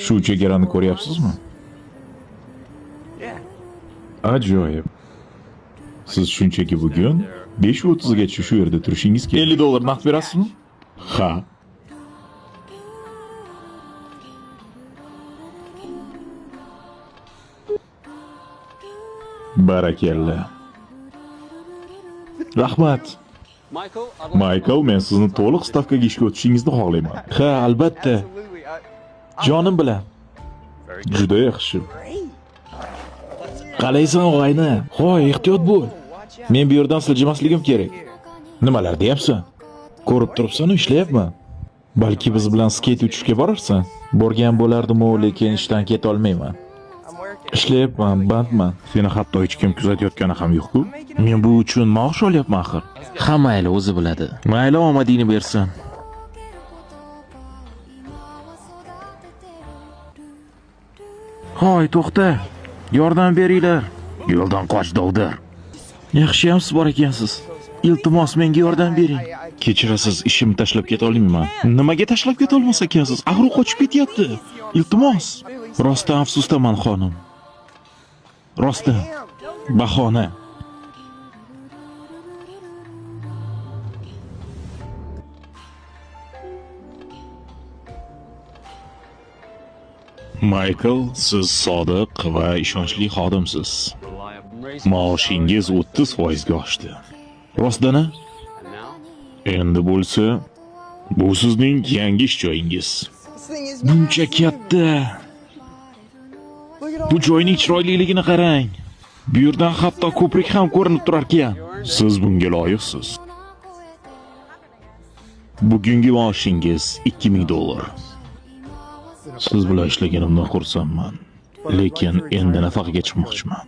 Shu chegarani ko'ryapsizmi? Ajoyib. Siz shunchaki bugun 5:30 gacha shu yerda turishingiz kerak. $50 naqd berasizmi? Ha. Barakalla. Rahmat. Michael, men sizni to'liq stavkaga ishga o'tishingizni xohlayman. Ha, albatta. Jonim bilan. Juda yaxshi. Qalaysan, og'ayni? Hoy, ehtiyot bo'l. Men bu yerdan siljimasligim kerak. Nimalar deyapsan? Ko'rib turibsan, ishlayapman. Balki biz bilan skeyt uchishga borarsan? Borgan bo'lardim-u, lekin ishdan keta olmayman. Ishlayapman, bandman. Seni hatto hech kim kuzatayotgani ham yo'q-ku. Men bu uchun maosh olyapman axir. Ha, mayli, o'zi biladi. Mayli, omadingni bersin. Hoy, to'xta. Yordam beringlar. Yo'ldan qoch, Dovdir. Yaxshiyam siz bor ekansiz. Iltimos, menga yordam bering. Kechirasiz, ishimni tashlab keta olmayman. Nimaga tashlab keta olmas ekansiz? Axir u qochib ketyapti. Iltimos. Rostdan afsusdaman, xonim. Rostdan. Bahona. Michael, siz sodiq va ishonchli xodimsiz. Maoshingiz 30% ga oshdi. Rostdan-a? Endi bo'lsa, bu sizning yangi ish joyingiz. Buncha katta. Bu joyning chiroyliligini qarang. Bu yerdan hatto ko'prik ham ko'rinib turar ekan. Siz bunga loyiqsiz. Bugungi maoshingiz $2000. Siz bilan ishlaganimdan xursandman. Lekin endi nafaqaga chiqmoqchiman.